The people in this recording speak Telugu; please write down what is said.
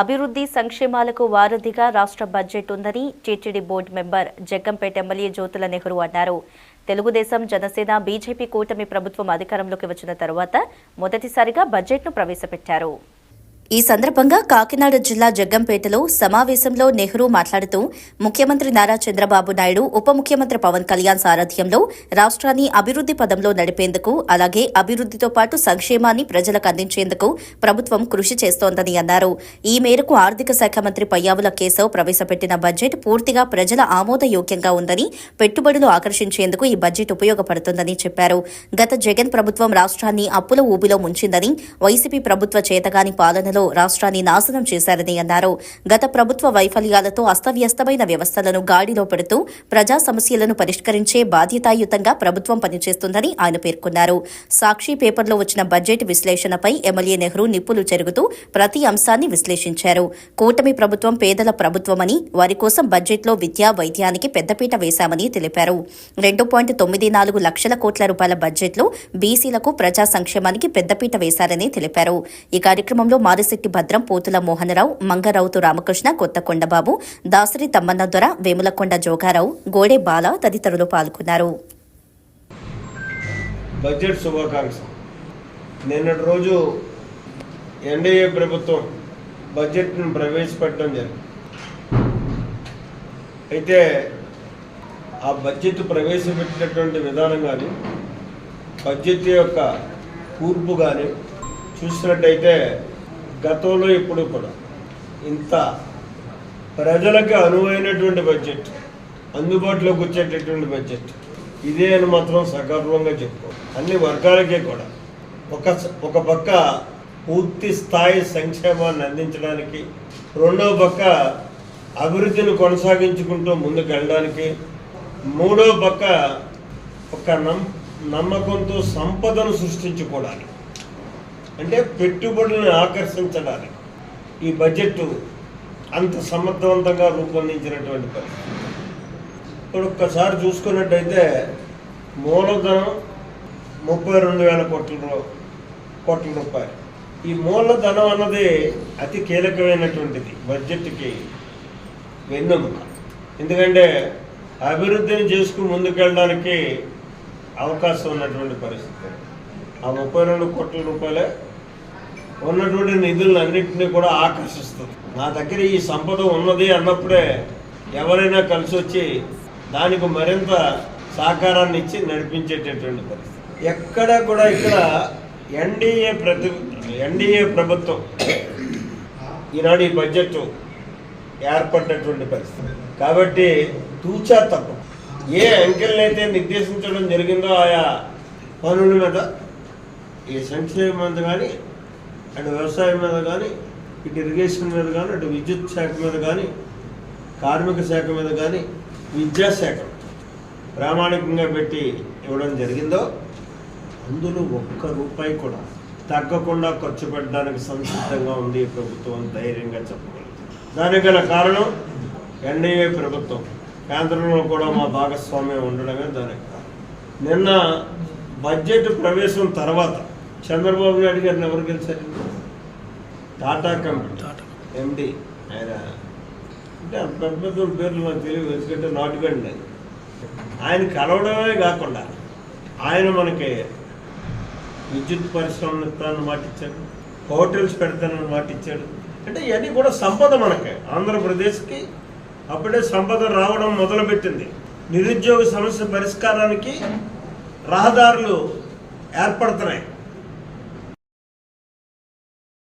అభివృద్ధి సంక్షేమాలకు వారధిగా రాష్ట్ర బడ్జెట్ ఉందని TTD board member Jaggampeta MLA Jyothula Nehru అన్నారు. తెలుగుదేశం, జనసేన, బీజేపీ కూటమి ప్రభుత్వం అధికారంలోకి వచ్చిన తర్వాత మొదటిసారిగా బడ్జెట్ను ప్రవేశపెట్టారు. ఈ సందర్భంగా కాకినాడ జిల్లా జగ్గంపేటలో సమావేశంలో నెహ్రూ మాట్లాడుతూ ముఖ్యమంత్రి నారా చంద్రబాబు నాయుడు, ఉప ముఖ్యమంత్రి పవన్ కళ్యాణ్ సారథ్యంలో రాష్ట్రాన్ని అభివృద్ధి పదంలో నడిపేందుకు, అలాగే అభివృద్ధితో పాటు సంక్షేమాన్ని ప్రజలకు అందించేందుకు ప్రభుత్వం కృషి చేస్తోందని అన్నారు. ఈ మేరకు ఆర్థిక శాఖ మంత్రి పయ్యావుల కేశవ్ ప్రవేశపెట్టిన బడ్జెట్ పూర్తిగా ప్రజల ఆమోదయోగ్యంగా ఉందని, పెట్టుబడులు ఆకర్షించేందుకు ఈ బడ్జెట్ ఉపయోగపడుతుందని చెప్పారు. గత జగన్ ప్రభుత్వం రాష్ట్రాన్ని అప్పుల ఊబిలో ముంచిందని, వైసీపీ ప్రభుత్వ చేతగాని పాలనలో రాష్ట్రాన్ని నాశనం చేశారని అన్నారు. గత ప్రభుత్వ వైఫల్యాలతో అస్తవ్యస్తమైన వ్యవస్థలను గాడిలో పెడుతూ ప్రజా సమస్యలను పరిష్కరించే బాధ్యతాయుతంగా ప్రభుత్వం పనిచేస్తుందని ఆయన పేర్కొన్నారు. సాక్షి పేపర్లో వచ్చిన బడ్జెట్ విశ్లేషణపై ఎమ్మెల్యే నెహ్రూ నిప్పులు చెరుగుతూ ప్రతి అంశాన్ని విశ్లేషించారు. కూటమి ప్రభుత్వం పేదల ప్రభుత్వమని, వారి కోసం బడ్జెట్లో విద్యా, వైద్యానికి పెద్దపీట వేశామని తెలిపారు. 2.94 లక్షల కోట్ల రూపాయల బడ్జెట్లో బీసీలకు, ప్రజా సంక్షేమానికి పెద్దపీట వేశారని తెలిపారు. ఈ కార్యక్రమంలో మారిశెట్టి భద్రం, పోతుల మోహనరావు, మంగరౌతు రామకృష్ణ, కొత్తకొండబాబు, దాసరి తమ్మన్న దొర, వేములకొండ జోగారావు, గోడే బాల తదితరులు పాల్గొన్నారు. బడ్జెట్ శుభాకాంక్షలు. నిన్నటి రోజు ఎన్డీఏ ప్రభుత్వం బడ్జెట్ను ప్రవేశపెట్టడం జరిగింది. అయితే ఆ బడ్జెట్ ప్రవేశపెట్టినటువంటి విధానం కానీ, బడ్జెట్ యొక్క కూర్పు కానీ చూసినట్టయితే గతంలో ఇప్పుడు కూడా ఇంత ప్రజలకు అనువైనటువంటి బడ్జెట్, అందుబాటులోకి వచ్చేటటువంటి బడ్జెట్ ఇదే అని మాత్రం సగర్వంగా చెప్పుకోవాలి. అన్ని వర్గాలకే కూడా ఒక పక్క పూర్తి స్థాయి సంక్షేమాన్ని అందించడానికి, రెండో పక్క అభివృద్ధిని కొనసాగించుకుంటూ ముందుకు వెళ్ళడానికి, మూడో పక్క ఒక నమ్మకంతో సంపదను సృష్టించుకోవడానికి, అంటే పెట్టుబడులను ఆకర్షించడానికి ఈ బడ్జెట్ అంత సమర్థవంతంగా రూపొందించినటువంటి పరిస్థితి. ఇప్పుడు ఒక్కసారి చూసుకున్నట్టయితే మూలధనం 32,000 కోట్ల రూపాయలు. ఈ మూలధనం అన్నది అతి కీలకమైనటువంటిది, బడ్జెట్కి వెన్నెముక. ఎందుకంటే అభివృద్ధిని చేసుకుని ముందుకెళ్ళడానికి అవకాశం ఉన్నటువంటి పరిస్థితి. ఆ 32 కోట్ల రూపాయలే ఉన్నటువంటి నిధులను అన్నింటినీ కూడా ఆకర్షిస్తుంది. నా దగ్గర ఈ సంపద ఉన్నది అన్నప్పుడే ఎవరైనా కలిసి వచ్చి దానికి మరింత సహకారాన్ని ఇచ్చి నడిపించేటటువంటి పరిస్థితి. ఎక్కడ కూడా ఇక్కడ ఎన్డీఏ ప్రభుత్వం ఈనాడు ఈ బడ్జెట్ ఏర్పడినటువంటి పరిస్థితి. కాబట్టి తూచా తప్ప ఏ అంకెలనైతే నిర్దేశించడం జరిగిందో ఆయా పనుల మీద, ఈ సంక్షేమం మీద కానీ, అటు వ్యవసాయం మీద కానీ, ఇటు ఇరిగేషన్ మీద కానీ, అటు విద్యుత్ శాఖ మీద కానీ, కార్మిక శాఖ మీద కానీ, విద్యాశాఖ ప్రామాణికంగా పెట్టి ఇవ్వడం జరిగిందో అందులో ఒక్క రూపాయి కూడా తగ్గకుండా ఖర్చు పెట్టడానికి సంసిద్ధంగా ఉంది ప్రభుత్వం, ధైర్యంగా చెప్పగలుగుతుంది. దానికి గల కారణం ఎన్డీఏ ప్రభుత్వం, కేంద్రంలో కూడా మా భాగస్వామ్యం ఉండడమే దానికి కారణం. నిన్న బడ్జెట్ ప్రవేశం తర్వాత చంద్రబాబు నాయుడు గారిని ఎవరు గెలిచారు? Tata company MD. ఆయన అంటే అంత పెద్ద పేర్లు నాకు తెలియదు, ఎందుకంటే నాటుగండి. ఆయన కలవడమే కాకుండా ఆయన మనకి విద్యుత్ పరిశ్రమలు ఇస్తానని మాట ఇచ్చాడు, హోటల్స్ పెడతానని మాట ఇచ్చాడు. అంటే ఇవన్నీ కూడా సంపద మనకి ఆంధ్రప్రదేశ్కి అప్పుడే సంపద రావడం మొదలుపెట్టింది. నిరుద్యోగ సమస్య పరిష్కారానికి రహదారులు ఏర్పడుతున్నాయి.